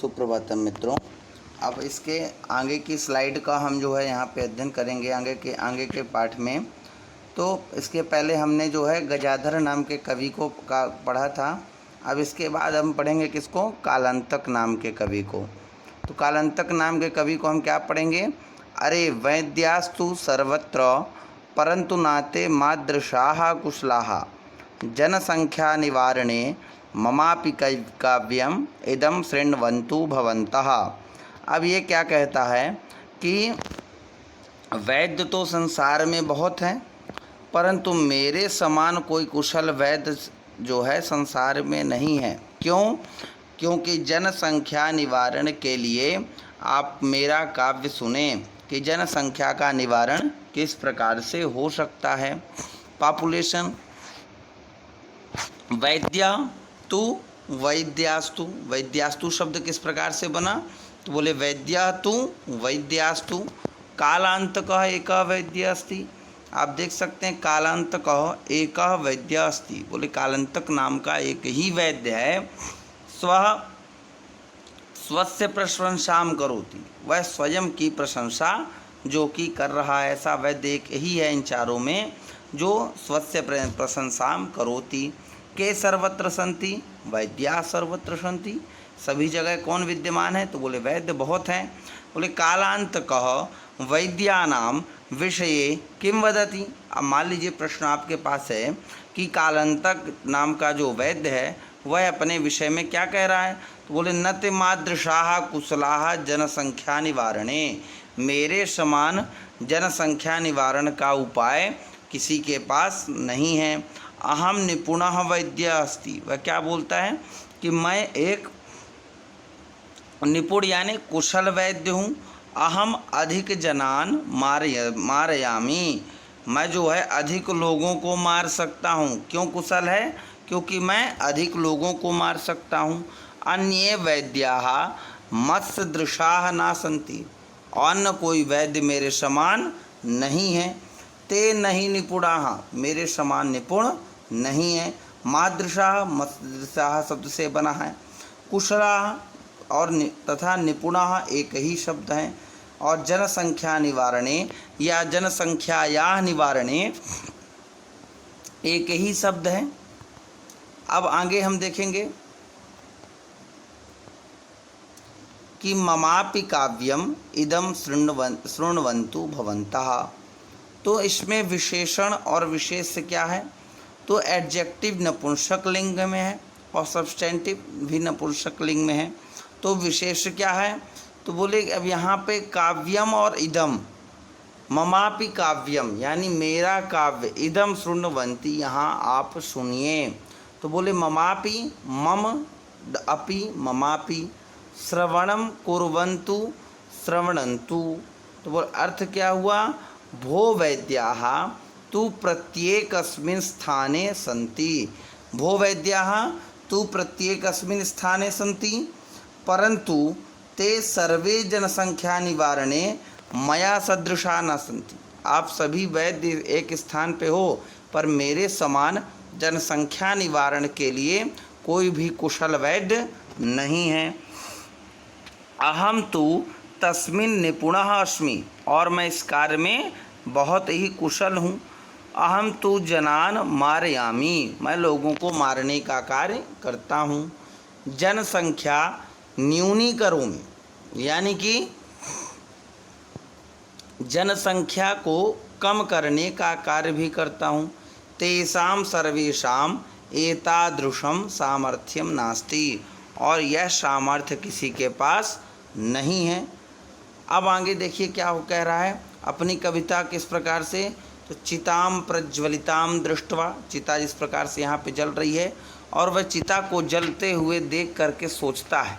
सुप्रभातम मित्रों। अब इसके आगे की स्लाइड का हम जो है यहाँ पे अध्ययन करेंगे आगे के पाठ में। तो इसके पहले हमने जो है गजाधर नाम के कवि को पढ़ा था। अब इसके बाद हम पढ़ेंगे किसको? कालांतक नाम के कवि को। तो कालांतक नाम के कवि को हम क्या पढ़ेंगे? अरे वैद्यास्तु सर्वत्र परंतु नाते मादृशाः कुशलाः जनसंख्या निवारणे ममापि काव्यम इदम शृण्वन्तु भवन्तः। अब ये क्या कहता है कि वैद्य तो संसार में बहुत हैं, परंतु मेरे समान कोई कुशल वैद्य जो है संसार में नहीं है। क्यों? क्योंकि जनसंख्या निवारण के लिए आप मेरा काव्य सुने कि जनसंख्या का निवारण किस प्रकार से हो सकता है। पॉपुलेशन वैद्या तु वैद्यास्तु, वैद्यास्तु शब्द किस प्रकार से बना? तो बोले वैद्या तु वैद्यास्तु कालांतकः एकः वैद्य अस्ति। आप देख सकते हैं कालांतकः एकः वैद्य अस्ति, बोले कालांतक नाम का एक ही वैद्य है। स्वस्य प्रशंसा करोति, वह स्वयं की प्रशंसा जो कि कर रहा है, ऐसा वैद्य एक ही है इन चारों में जो स्वस्य प्रशंसा करोति। के सर्वत्र सन्ति, वैद्या सर्वत्र सन्ति, सभी जगह कौन विद्यमान है? तो बोले वैद्य बहुत हैं। बोले कालांतकः वैद्यानां विषये किं वदति। अब मान लीजिए प्रश्न आपके पास है कि कालांतक नाम का जो वैद्य है वह अपने विषय में क्या कह रहा है? तो बोले नति मादृशाः कुशलाः जनसंख्या निवारणे, मेरे समान जनसंख्या निवारण का उपाय किसी के पास नहीं है। अहम निपुणः वैद्य अस्ति, वह क्या बोलता है कि मैं एक निपुण यानी कुशल वैद्य हूँ। अहम अधिक जनान मारयामी, मैं जो है अधिक लोगों को मार सकता हूँ। क्यों कुशल है? क्योंकि मैं अधिक लोगों को मार सकता हूँ। अन्ये वैद्याः मत्सदृशाः न सन्ति, अन्य कोई वैद्य मेरे समान नहीं है। ते नहीं निपुणाः, मेरे समान निपुण नहीं है। मादृशाः मत्सदृशाः शब्द से बना है। कुशलाः और तथा निपुणाः एक ही शब्द हैं। और जनसंख्या निवारणे या जनसंख्यायाः निवारणे एक ही शब्द है। अब आगे हम देखेंगे कि ममापि काव्यम इदम शृण्वन्तु भवन्तः। तो इसमें विशेषण और विशेष क्या है? तो एडजेक्टिव नपुंसक लिंग में है और सब्सटेंटिव भी नपुंसक लिंग में है। तो विशेष क्या है? तो बोले अब यहाँ पे काव्यम और इदम, ममापि काव्यम यानी मेरा काव्य, इदम शृण्वन्ति यहाँ आप सुनिए। तो बोले ममापि, मम अपि ममापि श्रवणम कुर्वन्तु श्रवणन्तु। तो बोल अर्थ क्या हुआ? भो वैद्याः तु प्रत्येकस्मिन् स्थाने सन्ति, भो वैद्याः तु प्रत्येकस्मिन् स्थाने सन्ति परंतु ते सर्वे जनसंख्या निवारणे मया सदृशा न सन्ति। आप सभी वैद्य एक स्थान पे हो पर मेरे समान जनसंख्या निवारण के लिए कोई भी कुशल वैद्य नहीं है। अहम तो तस्मिन् निपुणः अस्मि, और मैं इस कार्य में बहुत ही कुशल हूँ। अहम तो जनान मारयामी, मैं लोगों को मारने का कार्य करता हूँ। जनसंख्या न्यूनीकरोमि, यानी कि जनसंख्या को कम करने का कार्य भी करता हूँ। तेषां सर्वेषां एतादृशं सामर्थ्यम नास्ति, और यह सामर्थ्य किसी के पास नहीं है। अब आगे देखिए क्या वो कह रहा है अपनी कविता किस प्रकार से। तो चिताम प्रज्वलिताम दृष्ट्वा, चिता जिस प्रकार से यहाँ पे जल रही है और वह चिता को जलते हुए देख करके सोचता है।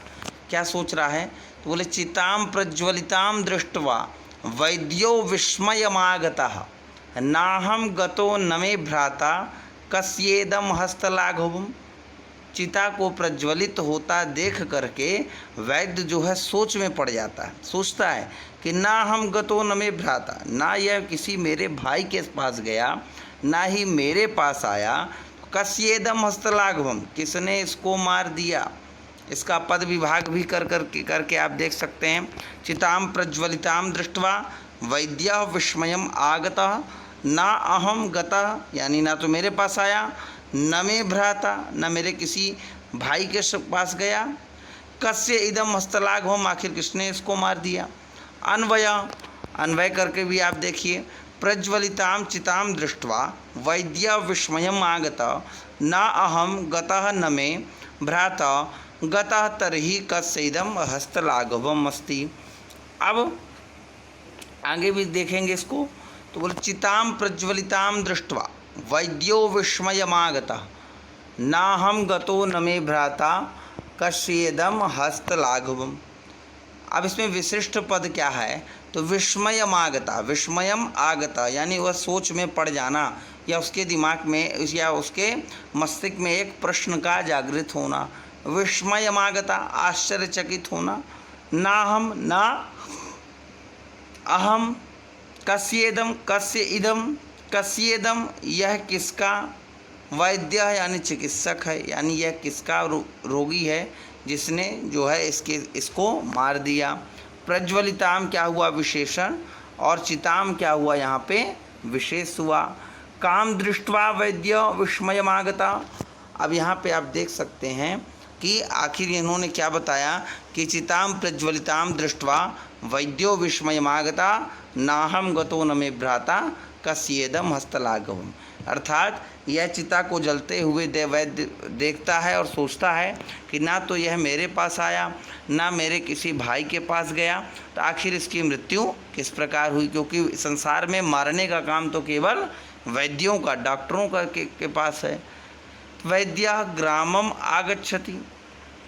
क्या सोच रहा है? तो बोले चिताम प्रज्वलिताम दृष्ट्वा वैद्यो विस्मयमागतः नाहम गतो न मे भ्राता कस्येदम हस्तलाघवम्। चिता को प्रज्वलित होता देख करके वैद्य जो है सोच में पड़ जाता है। सोचता है कि ना हम गतो न मे भ्राता, ना यह किसी मेरे भाई के पास गया ना ही मेरे पास आया। कस्येदम हस्तलाघवम, किसने इसको मार दिया। इसका पद विभाग भी करके आप देख सकते हैं। चिताम प्रज्वलिताम दृष्ट्वा वैद्य विस्मयम आगतः ना अहम गतः, यानी ना तो मेरे पास आया, न मे भ्राता, न मेरे किसी भाई के पास गया। कस्य इदम हस्तलाघवम, आखिर किसने इसको मार दिया। अन्वय, अन्वय करके भी आप देखिए। प्रज्वलिताम चिताम दृष्ट्वा वैद्य विस्मयम आगतः न अहम गतः न मे भ्राता गतः तर्हि कस्य इदम हस्तलाघवम अस्ति। अब आगे भी देखेंगे इसको, तो बोले चिताम प्रज्वलिताम दृष्ट्वा वैद्यो विस्मयमागतः नाहम गतो न मे भ्राता कस्येदम हस्तलाघवम। अब इसमें विशिष्ट पद क्या है, तो विस्मयम आगता, विस्मयम आगता यानी वह सोच में पड़ जाना, या उसके दिमाग में या उसके मस्तिष्क में एक प्रश्न का जागृत होना। विस्मयम आगता, आश्चर्यचकित होना। ना हम ना अहम, कस्येदम, कस्य इदम, कस्येदम यह किसका, वैद्य यानी चिकित्सक है, यानी यह किसका रोगी है जिसने जो है इसको मार दिया। प्रज्वलिताम क्या हुआ विशेषण, और चिताम क्या हुआ यहाँ पे विशेष हुआ। काम दृष्ट्वा वैद्य विस्मयमागता, अब यहाँ पे आप देख सकते हैं कि आखिर इन्होंने क्या बताया कि चिताम प्रज्वलिताम दृष्ट्वा वैद्यो विस्मयमागता नाहम गतो न मे भ्राता कस्येदम हस्तलाघवम, अर्थात यह चिता को जलते हुए वैद्य देखता है और सोचता है कि ना तो यह मेरे पास आया, ना मेरे किसी भाई के पास गया, तो आखिर इसकी मृत्यु किस प्रकार हुई। क्योंकि संसार में मारने का काम तो केवल वैद्यों का, डॉक्टरों का के पास है। वैद्य ग्रामम आगच्छति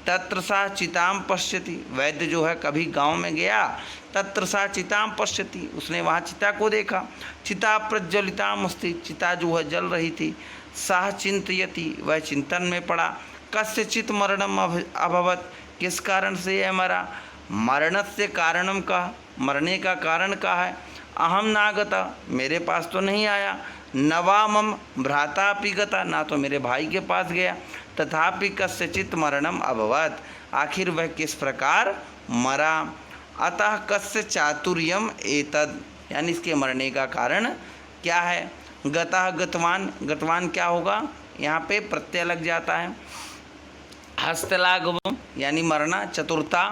तत्र सा चिताम पश्यति, वैद्य जो है कभी गांव में गया, तत्र सा चिताम पश्यति, उसने वहाँ चिता को देखा। चिता प्रज्वलिताम अस्ति, चिता जो है जल रही थी। सह चिंतयति, वह चिंतन में पड़ा। कस्यचित मरणम अभवत, किस कारण से यह मरा। मरणस्य कारणम का, मरने का कारण का है। अहम नागता, मेरे पास तो नहीं आया। नवा मम भ्राता अपि गता, ना तो मेरे भाई के पास गया। तथापि कस्यचित मरणम अभवत, आखिर वह किस प्रकार मरा। अतः कस्य चातुर्यम एतद, यानी इसके मरने का कारण क्या है। गतः गतवान, गतवान क्या होगा, यहाँ पे प्रत्यय लग जाता है। हस्तलाघवम यानी मरना, चतुरता।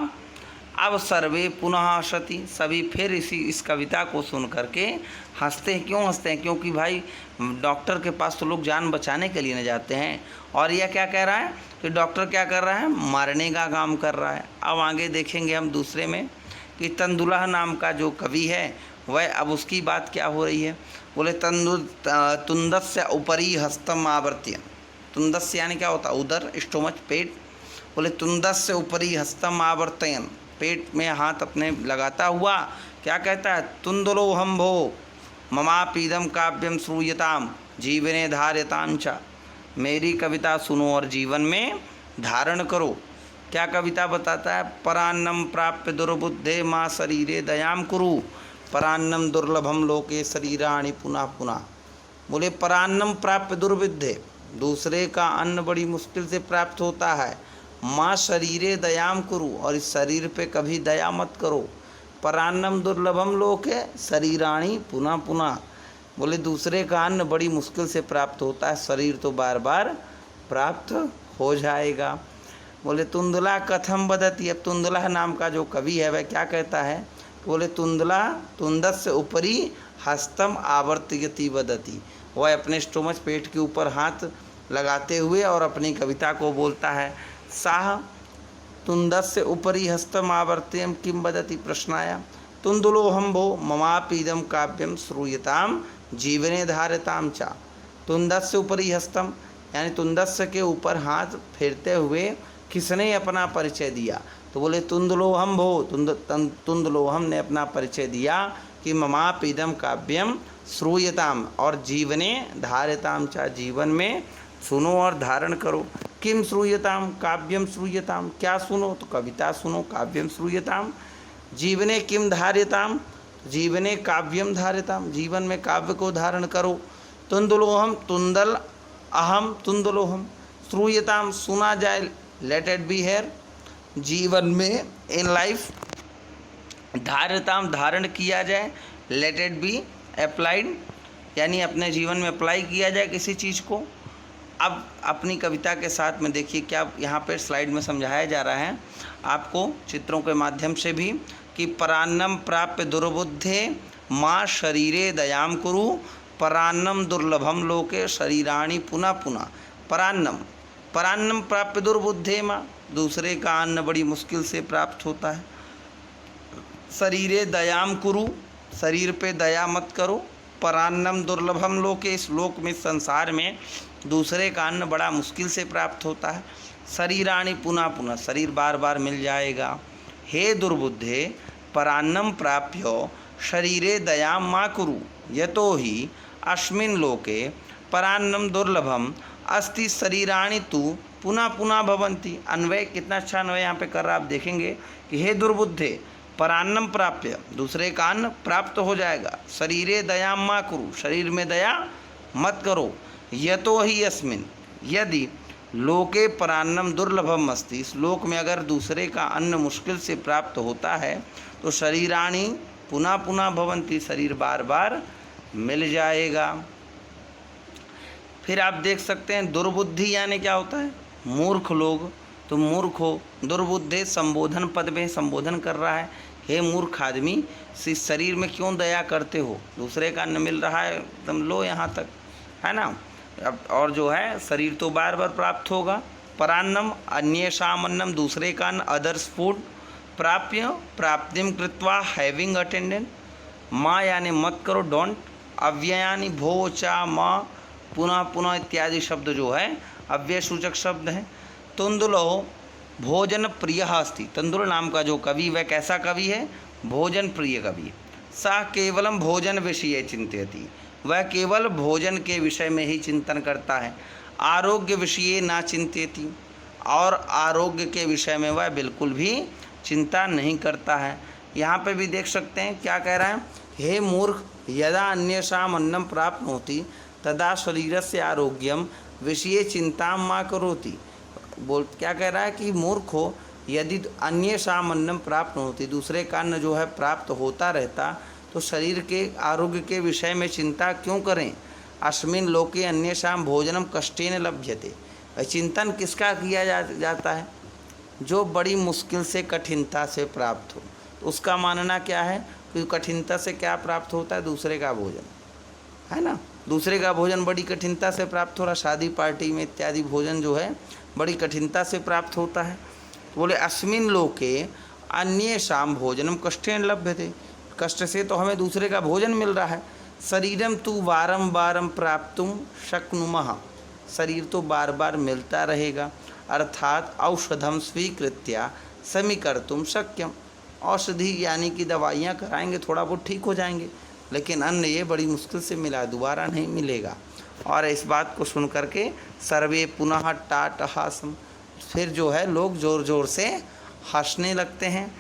अब सर्वे पुनः हंसति, सभी फिर इस कविता को सुन करके हंसते हैं। क्यों हंसते हैं, क्योंकि भाई डॉक्टर के पास तो लोग जान बचाने के लिए न जाते हैं, और यह क्या कह रहा है कि डॉक्टर क्या कर रहा है, मारने का काम कर रहा है। अब आगे देखेंगे हम दूसरे में कि तंदुलह नाम का जो कवि है वह, अब उसकी बात क्या हो रही है। बोले तुंदस्य उपरी हस्तम आवर्त्य, तुंदस्य यानी क्या होता है, उदर, स्टोमच, पेट। बोले तुंदस्य उपरी हस्तम आवर्तयन, पेट में हाथ अपने लगाता हुआ क्या कहता है, तुंदलो हम भो ममापीदम काव्यम श्रूयताम जीवने धार्यताम च, मेरी कविता सुनो और जीवन में धारण करो। क्या कविता बताता है, परान्नम प्राप्य दुर्बुद्धे माँ शरीरे दयाम कुरु, परान्नम दुर्लभम लोके शरीराणि पुनः पुनः। बोले परान्नम प्राप्य दुर्विद्धे, दूसरे का अन्न बड़ी मुश्किल से प्राप्त होता है। माँ शरीरे दयाम कुरु, और इस शरीर पे कभी दया मत करो। परान्नम दुर्लभम लोके शरीराणि पुनः पुनः, बोले दूसरे का अन्न बड़ी मुश्किल से प्राप्त होता है, शरीर तो बार बार प्राप्त हो जाएगा। बोले तुंदुला कथम बदती, अब तुंदुला नाम का जो कवि है वह क्या कहता है, बोले तुंदुला तुंदस्य उपरी हस्तम आवर्तयति वदति, वह अपने स्टोमच, पेट के ऊपर हाथ लगाते हुए और अपनी कविता को बोलता है। साह तुंदस्य उपरी हस्तम आवर्त्यम किम वदति, प्रश्न आया। तुंदुलो हम भो ममापीदम काव्यम श्रूयताम जीवने धार्यताम चा, तुंदस्य उपरी हस्तम यानी तुंदस्य के ऊपर हाथ फेरते हुए किसने अपना परिचय दिया, तो बोले तुंदलोहम भो, तुंदलोहम ने अपना परिचय दिया कि ममापीदम काव्यम श्रूयताम, और जीवने धार्यताम चा, जीवन में सुनो और धारण करो। किम श्रूयताम, काव्यम श्रूयताम, क्या सुनो, तो कविता सुनो। काव्यम श्रूयताम, जीवने किम धार्यताम, जीवने काव्यम धार्यताम, जीवन में काव्य को धारण करो। तुंदलोहम, तुंदल अहम तुंदलोहम, श्रूयताम सुना जाए, लेट इट बी हेयर, जीवन में इन लाइफ धार्यताम धारण किया जाए, लेट इट बी अप्लाइड, यानी अपने जीवन में अप्लाई किया जाए किसी चीज़ को। अब अपनी कविता के साथ में देखिए क्या यहाँ पे स्लाइड में समझाया जा रहा है आपको चित्रों के माध्यम से भी कि परान्नम प्राप्य दुर्बुद्धे माँ शरीरे दयाम कुरु, परान्नम दुर्लभम लोके शरीराणि पुनः पुनः। परान्नम, परान्नम प्राप्य दुर्बुद्धे माँ, दूसरे का अन्न बड़ी मुश्किल से प्राप्त होता है। शरीरे दयाम कुरु, शरीर पे दया मत करो। परान्नम दुर्लभम लोके, इस लोक में संसार में दूसरे का अन्न बड़ा मुश्किल से प्राप्त होता है। शरीराणि पुनः पुनः, शरीर बार बार मिल जाएगा। हे दुर्बुद्धे परान्नम प्राप्यो शरीरे दयाम मा कुरु, यतो ही अस्मिन् लोके परान्नम दुर्लभम अस्ति शरीराणि तु पुनः पुनः भवन्ति। अन्वय कितना अच्छा अन्वय यहाँ पे कर रहा, आप देखेंगे कि हे दुर्बुद्धे परान्नम प्राप्य, दूसरे का अन्न प्राप्त हो जाएगा। शरीरे दयाम मा कुरु, शरीर में दया मत करो। यतो ही अस्मिन्, यदि लोके परान्नम दुर्लभम अस्ति, इस लोक में अगर दूसरे का अन्न मुश्किल से प्राप्त होता है तो शरीराणि पुनः पुनः भवन्ति, शरीर बार बार मिल जाएगा। फिर आप देख सकते हैं दुर्बुद्धि यानी क्या होता है, मूर्ख लोग। तो मूर्ख हो, दुर्बुद्धे संबोधन पद में संबोधन कर रहा है, हे मूर्ख आदमी, इस शरीर में क्यों दया करते हो, दूसरे का अन्न मिल रहा है एकदम लो यहाँ तक, है ना। अब और जो है शरीर तो बार बार प्राप्त होगा। परान्नम अन्येषाम अन्नम, दूसरे का अन्न, अदर्स फूड। प्राप्य प्राप्तिम कृत्वा हैविंग अटेंडेंट। माँ यानी मत करो, डोंट। अव्ययानी भो चा माँ पुनः पुनः इत्यादि शब्द जो है अव्यय सूचक शब्द हैं। तुंदुलो भोजन प्रिय अस्ति, तंदुल नाम का जो कवि वह कैसा कवि है, भोजन प्रिय कवि। सा केवलम भोजन विषय चिंतयति, वह केवल भोजन के विषय में ही चिंतन करता है। आरोग्य विषय ना चिंतयति, और आरोग्य के विषय में वह बिल्कुल भी चिंता नहीं करता है। यहाँ पे भी देख सकते हैं क्या कह रहा है, हे मूर्ख, यदा अन्येषाम अन्नम प्राप्त होती तदा शरीरस्य आरोग्यम विषय चिंता मा करोति। बोल क्या कह रहा है कि मूर्ख हो, यदि अन्येषाम अन्नम प्राप्त होती, दूसरे का अन्न जो है प्राप्त होता रहता तो शरीर के आरोग्य के विषय में चिंता क्यों करें। अस्मिन् लोके अन्येषाम भोजनम कष्टेन लभ्यते, चिंतन किसका किया जाता है, जो बड़ी मुश्किल से कठिनता से प्राप्त हो। तो उसका मानना क्या है कि कठिनता से क्या प्राप्त होता है, दूसरे का भोजन, है ना। दूसरे का भोजन बड़ी कठिनता से प्राप्त हो रहा, शादी पार्टी में इत्यादि भोजन जो है बड़ी कठिनता से प्राप्त होता है। तो बोले अस्मिन् लोके अन्येषाम भोजनम कष्टेन लभ्यते, कष्ट से तो हमें दूसरे का भोजन मिल रहा है। शरीरम तु वारम वारम प्राप्तुम शक्नुमः, शरीर तो बार बार मिलता रहेगा। अर्थात औषधम स्वीकृत्या समीकर्तुम शक्यम, औषधि यानी कि दवाइयाँ कराएंगे थोड़ा बहुत ठीक हो जाएंगे, लेकिन अन्न ये बड़ी मुश्किल से मिला, दोबारा नहीं मिलेगा। और इस बात को सुन करके सर्वे पुनः टाटहासम, फिर जो है लोग ज़ोर ज़ोर से हंसने लगते हैं।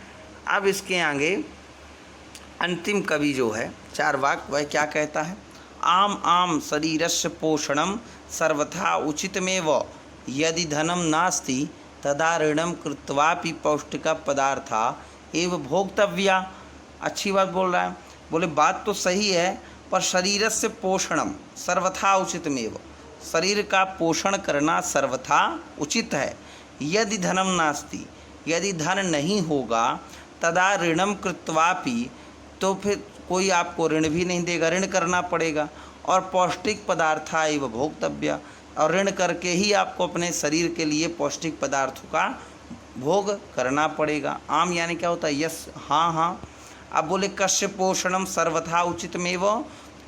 अब इसके आगे अंतिम कवि जो है 4 वाक्य वह क्या कहता है, आम आम शरीरस्य पोषणम सर्वथा उचितमेव, यदि धनम नास्ति तदा ऋणम कृत्वापि पौष्टिक पदार्था एव भोक्तव्या। अच्छी बात बोल रहा है, बोले बात तो सही है, पर शरीरस्य पोषणम सर्वथा उचितमेव, शरीर का पोषण करना सर्वथा उचित है। यदि धनम नास्ति, यदि धन नहीं होगा, तदा ऋणम कृत्वापि, तो फिर कोई आपको ऋण भी नहीं देगा, ऋण करना पड़ेगा। और पौष्टिक पदार्था एव भोक्तव्य, और ऋण करके ही आपको अपने शरीर के लिए पौष्टिक पदार्थों का भोग करना पड़ेगा। आम यानी क्या होता है, यस, हाँ हाँ। अब बोले कस्य पोषणम सर्वथा उचितमेव,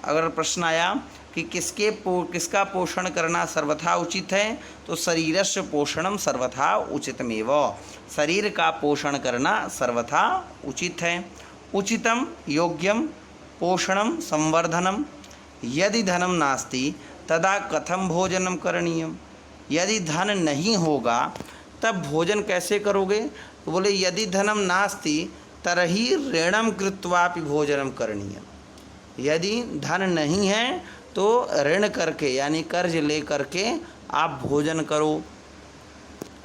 अगर प्रश्न आया कि किसका पोषण करना सर्वथा उचित है, तो शरीरस्य पोषणम सर्वथा उचितमेव, शरीर का पोषण करना सर्वथा उचित है। उचितम योग्यम पोषणम संवर्धनम, यदि धनम नास्ति तदा कथम भोजनम करणीयम, यदि धन नहीं होगा तब भोजन कैसे करोगे। तो बोले यदि धनम नास्ति तरही ऋणम कृत्वापि भोजनम करणीयम, यदि धन नहीं है तो ऋण करके यानी कर्ज ले करके आप भोजन करो।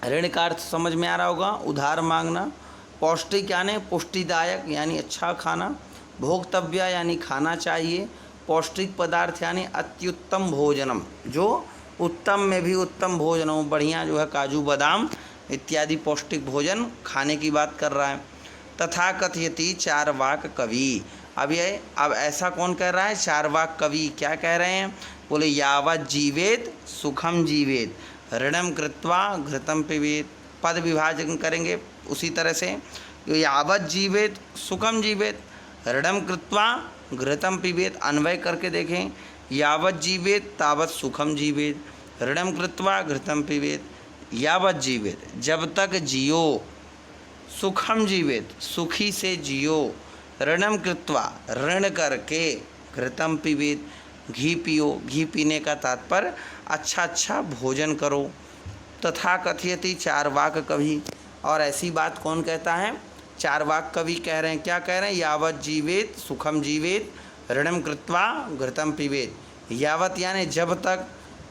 ऋण का अर्थ समझ में आ रहा होगा, उधार मांगना। पौष्टिक यानी पुष्टिदायक यानी अच्छा खाना। भोक्तव्य यानी खाना चाहिए। पौष्टिक पदार्थ यानी अत्युत्तम भोजनम, जो उत्तम में भी उत्तम भोजन हो, बढ़िया जो है काजू बादाम इत्यादि पौष्टिक भोजन खाने की बात कर रहा है। तथा कथयति चारवाक कवि। अब ऐसा कौन कह रहा है? चारवाक कवि क्या कह रहे हैं? बोले यावत जीवेत सुखम जीवेत ऋणम कृत्वा घृतम पिबेत। पद विभाजन करेंगे उसी तरह से, यावत जीवेत सुखम जीवेत ऋणम कृत्वा घृतम पिबेत। अन्वय करके देखें, यावत जीवेत तावत सुखम जीवेत ऋणम कृत्वा घृतम पिबेत। यावत जीवेत जब तक जियो, सुखम जीवेत सुखी से जियो, ऋणम कृत्वा ऋण करके, घृतम पिबेत घी पियो, घी पीने का तात्पर्य अच्छा भोजन करो। तथा कथयति चारवाक कवि। और ऐसी बात कौन कहता है? चारवाक कवि कह रहे हैं। क्या कह रहे हैं? यावत जीवेत सुखम जीवेत ऋणम कृत्वा घृतम पिबेत। यावत यानी जब तक,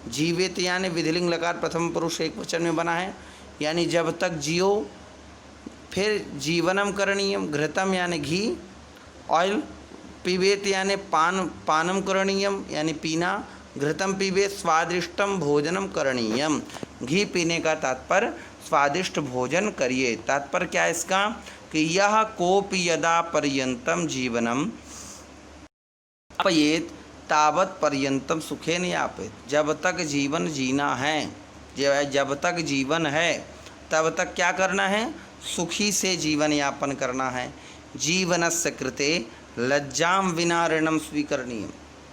जीवेत यानी विधिलिंग लकार प्रथम पुरुष एक वचन में बना है, यानी जब तक जियो। फिर जीवनम करणीयम, घृतम यानी घी, ऑयल, पिबेत यानी पानम करणीयम यानी पीना, घृतम पिबेत स्वादिष्टम भोजनम करणीयम, घी पीने का तात्पर्य स्वादिष्ट भोजन करिए। तात्पर्य क्या है इसका? कि यह कोपि यदा पर्यंतम जीवनम यापयेत तावत पर्यंतम सुखेन यापेत। जब तक जीवन जीना है, जब तक जीवन है तब तक क्या करना है? सुखी से जीवन यापन करना है। जीवनस्य कृते लज्जाम विना ऋणम स्वीकरणीयम।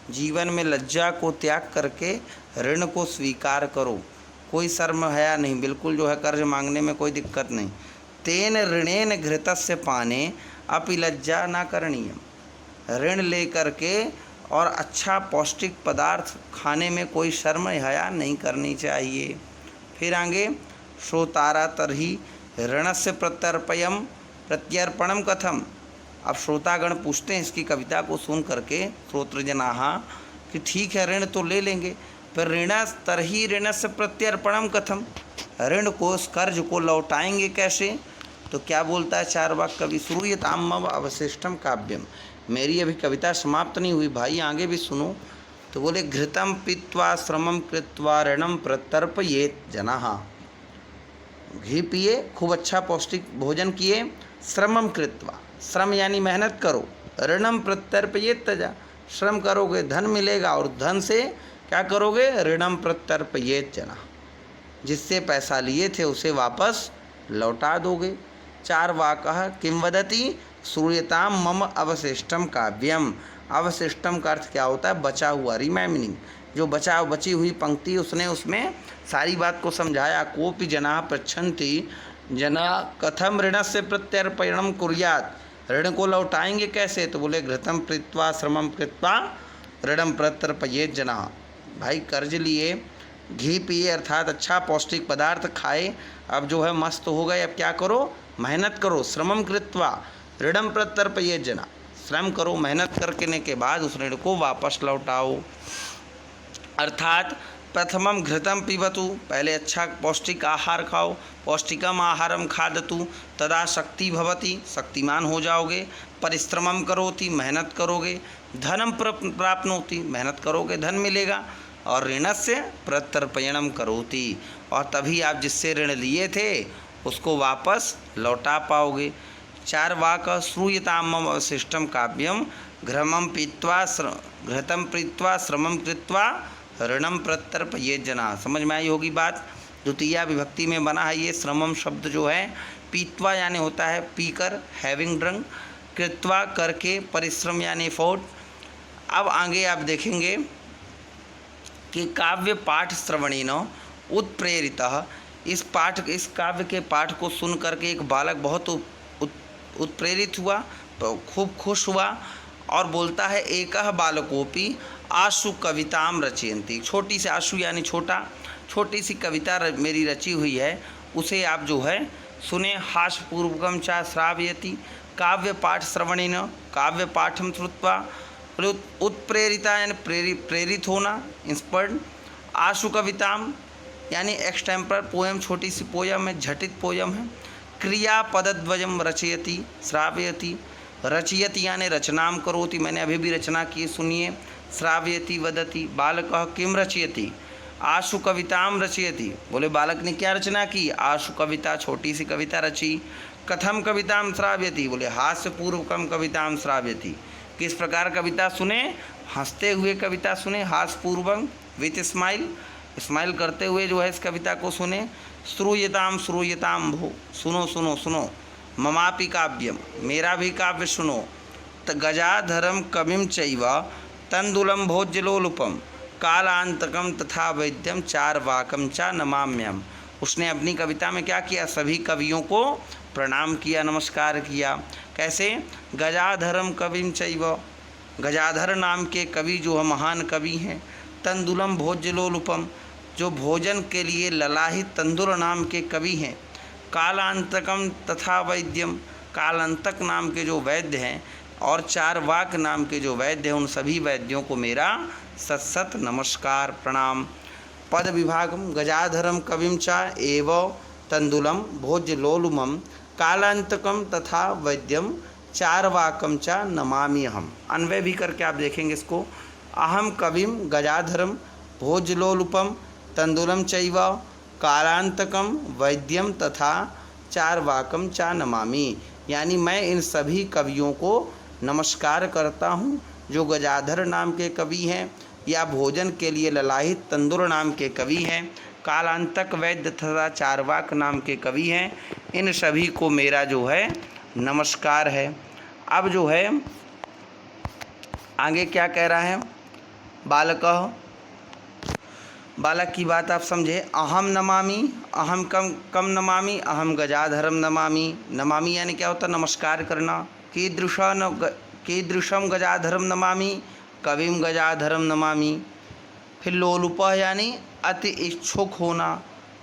जीवन में लज्जा को त्याग करके ऋण को स्वीकार करो। कोई शर्म हया नहीं, बिल्कुल जो है कर्ज मांगने में कोई दिक्कत नहीं। तेन ऋणेन घृतस्य पाने अपि लज्जा न करणीयम। ऋण ले करके और अच्छा पौष्टिक पदार्थ खाने में कोई शर्म हया नहीं करनी चाहिए। फिर आगे, श्रोतारा तरही ऋणस्य प्रत्यर्पणम कथम। अब श्रोतागण पूछते हैं इसकी कविता को सुन करके, श्रोत्रजनाः, कि ठीक है ऋण तो ले लेंगे, पर तरही ऋणस्य प्रत्यर्पणम कथम, ऋण को, उस कर्ज को लौटाएंगे कैसे? तो क्या बोलता है चारवाक कवि? श्रूयताम मम अवशिष्टम काव्यम। मेरी अभी कविता समाप्त नहीं हुई भाई, आगे भी सुनो। तो बोले घृतम पीत्वा श्रमम कृत्वा ऋणम प्रत्यर्पयेत जनाः। घी पिए, खूब अच्छा पौष्टिक भोजन किए, श्रमम कृत्वा, श्रम यानी मेहनत करो, ऋणम प्रत्यर्पयेत तजा, श्रम करोगे धन मिलेगा, और धन से क्या करोगे? ऋणम प्रत्यर्पयेत जनाः, जिससे पैसा लिए थे उसे वापस लौटा दोगे। चारवाकः किं वदति? श्रूयताम मम अवशिष्टम काव्यम। अवशिष्टम का अर्थ क्या होता है? बचा हुआ, रिमेनिंग, जो बची हुई पंक्ति, उसने उसमें सारी बात को समझाया। कोपि जनाः पृच्छन्ति जना कथम ऋणस्य प्रत्यर्पणम कुर्यात्, ऋण को लौटाएंगे कैसे? तो बोले घृतम पीत्वा श्रमम कृत्वा ऋणम प्रत्यर्पयेत जनाः। भाई कर्ज लिए, घी पिए, अर्थात अच्छा पौष्टिक पदार्थ खाए, अब जो है मस्त हो गए, अब क्या करो? मेहनत करो। श्रमम कृत्वा ऋणम प्रत्यर्पयेत जनाः, श्रम करो, मेहनत करने के बाद उस ऋण को वापस लौटाओ। अर्थात प्रथमम घृतम पिबतु, पहले अच्छा पौष्टिक आहार खाओ, पौष्टिकम आहारम खादतु तदा शक्ति भवति, शक्तिमान हो जाओगे। परिश्रमम करोति, मेहनत करोगे, धनम प्राप्नोति, मेहनत करोगे धन मिलेगा, और ऋणस्य प्रत्यर्पणम करोति, और तभी आप जिससे ऋण लिए थे उसको वापस लौटा पाओगे। चारवाक श्रूयताम मम अवशिष्टम काव्यम घृतम पीत्वा श्रमम कृत्वा ऋणम प्रत्यर्पयेत जनाः। समझ में आई होगी बात। द्वितीया विभक्ति में बना है ये श्रमम शब्द जो है। पीत्वा यानी होता है पीकर, हैविंग ड्रंक, कृत्वा करके, परिश्रम यानी एफोर्ट। अब आगे आप देखेंगे कि काव्य पाठ श्रवणेन उत्प्रेरितः, इस काव्य के पाठ को सुन करके एक बालक बहुत उत्प्रेरित हुआ, तो खूब खुश हुआ, और बोलता है एकः बालकोपि आशु कविताम रचयन्ति। छोटी सी, आशु यानी छोटा, छोटी सी कविता मेरी रची हुई है, उसे आप जो है सुने। हास्यपूर्वकम च श्रावयति काव्य पाठ श्रवणेन, काव्य पाठम श्रुत्वा उत्प्रेरिता यानी प्रेरित होना, इंस्पर्ड। आशु कविताम यानी एक्सटेम्पर पोयम, छोटी सी पोयम है, झटित पोयम है। क्रियापदद्वयम रचयति श्रावयति, रचयति यानी रचनाम करोति, मैंने अभी भी रचना की सुनिए। श्रावयति वदति, बालकः किम रचयति, आशु कविताम रचयति, बोले बालक ने क्या रचना की, आशु कविता, छोटी सी कविता रची। कथम कविताम श्राव्यति, बोले हास्यपूर्वकम कविताम श्राव्यति, किस प्रकार कविता सुने, हंसते हुए कविता सुने, हास्यपूर्वक विथ स्माइल, स्माइल करते हुए जो है इस कविता को सुने। श्रूयताम श्रूयताम भो, सुनो सुनो सुनो। ममापि काव्यम, मेरा भी काव्य सुनो। गजाधरम कविम चैव तंदुलम भोज्यलोलुपम कालांतकम तथा वैद्यम चारवाकम च नमाम्यम। उसने अपनी कविता में क्या किया, सभी कवियों को प्रणाम किया, नमस्कार किया। कैसे, गजाधरम कविम चैव, गजाधर नाम के कवि जो महान कवि हैं। तंदुलम भोज्यलोलुपम, जो भोजन के लिए ललाहित तंदुल नाम के कवि हैं। कालांतकम तथा वैद्यम, कालांतक नाम के जो वैद्य हैं, और चारवाक नाम के जो वैद्य हैं, उन सभी वैद्यों को मेरा सत सत नमस्कार प्रणाम। पद विभागम गजाधरम कविम च एव तंदुलम भोज्यलोलुमम कालांतकम तथा वैद्यम चारवाकम च नमामि अहम। अन्वय भी करके आप देखेंगे इसको। अहम कविम गजाधरम भोज्यलोलुपम तंदुलम चैव कालांतकम वैद्यम तथा चारवाकम च नमामि, यानी मैं इन सभी कवियों को नमस्कार करता हूँ जो गजाधर नाम के कवि हैं, या भोजन के लिए ललाहित तंदुर नाम के कवि हैं, कालांतक वैद्य तथा चारवाक नाम के कवि हैं। इन सभी को मेरा जो है नमस्कार है। अब जो है आगे क्या कह रहा है, बालकः, बालक की बात आप समझे। अहम नमामि, अहम कम नमामि, अहम गजाधरम नमामि। नमामि यानी क्या होता है, नमस्कार करना। कीदृशम गजाधरम नमामि, कविम गजाधरम नमामि। फिर लोलुपः यानी अति इच्छुक होना।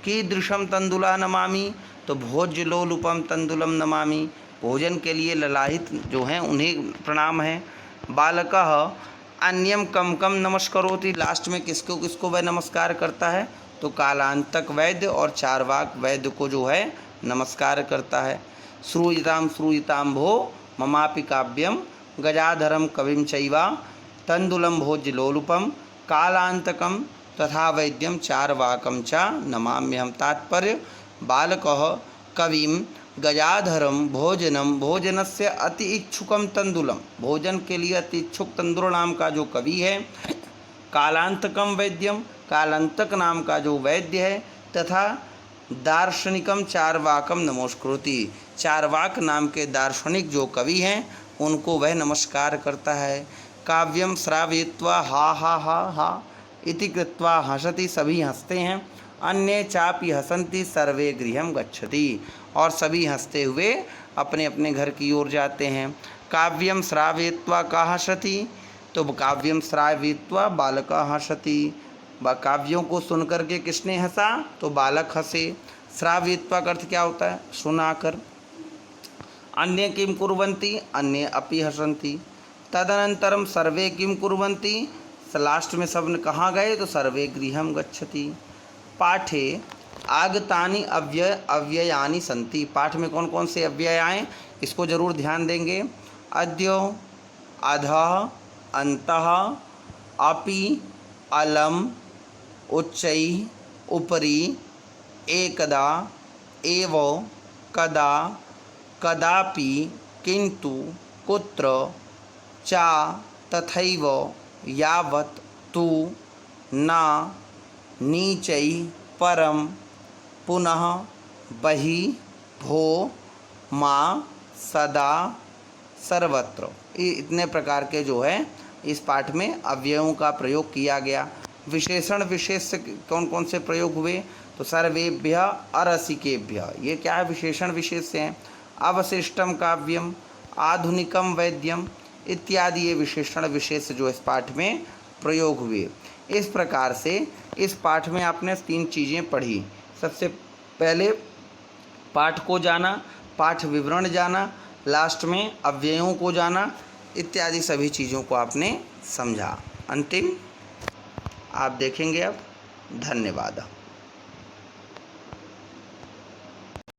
कीदृशम तंदुला नमामि, तो भोज्य लोलुपम तंदुलम नमामि, भोजन के लिए ललाहित जो हैं उन्हें प्रणाम है। बालकः अन्यम कम कम नमस्करोति, लास्ट में किसको किसको वह नमस्कार करता है, तो कालांतक वैद्य और चारवाक वैद्य को जो है नमस्कार करता है। श्रूयताम श्रूयताम भो ममापि काव्यम गजाधरम कविम चैवा तंदुलम भोज्यलोलुपम कालांतकम तथा वैद्यम चारवाकम च नमाम्यहम। तात्पर्य, बालकः कविम गजाधरम भोजनस्य अति इच्छुकम तंदुलम, भोजन के लिए अति इच्छुक तंदुल नाम का जो कवि है। कालांतकम वैद्यम, कालांतक नाम का जो वैद्य है, तथा दार्शनिकम चारवाकम नमस्कृति, चारवाक नाम के दार्शनिक जो कवि हैं उनको वह नमस्कार करता है। काव्यम श्रावयित्वा हा हा हा हा इति कृत्वा हसति, सभी हंसते हैं। अन्ये चापि हसन्ति सर्वे गृहं गच्छति, और सभी हंसते हुए अपने अपने घर की ओर जाते हैं। काव्यम श्रावयित्वा का हसति, तो काव्यम श्रावयित्वा बालका हसति, काव्यों को सुनकर के किसने हंसा, तो बालक हंसे। श्रावयित्वा का अर्थ क्या होता है, सुनाकर। अन्ये किम कुर्वन्ति, अन्ये अपि हसन्ति। तदनंतरम सर्वे किम कुर्वन्ति, लास्ट में सब कहाँ गए, तो सर्वे गृहं गच्छति। पाठे आगतानि अव्ययानि सन्ति, पाठ में कौन कौन से अव्यय आए इसको जरूर ध्यान देंगे। अद्यो, अधः, अन्तः, अपि, अलम, उच्चैः, उपरि, एकदा, एव, कदा, कदापि, किन्तु, कुत्र, चा, तथैव, यावत्, तु, न, नीचैः, परम, पुनः, बहिः, भो, मा, सदा, सर्वत्र। इतने प्रकार के जो है इस पाठ में अव्ययों का प्रयोग किया गया। विशेषण विशेष से कौन कौन से प्रयोग हुए, तो सर्वेभ्य अरसिकेभ्य, ये क्या है, विशेषण विशेष से हैं। अवशिष्टम काव्यम, आधुनिकम वैद्यम इत्यादि ये विशेषण विशेष जो इस पाठ में प्रयोग हुए। इस प्रकार से इस पाठ में आपने 3 चीज़ें पढ़ी। सबसे पहले पाठ को जाना, पाठ विवरण जाना, लास्ट में अव्ययों को जाना, इत्यादि सभी चीज़ों को आपने समझा। अंतिम आप देखेंगे अब। धन्यवाद।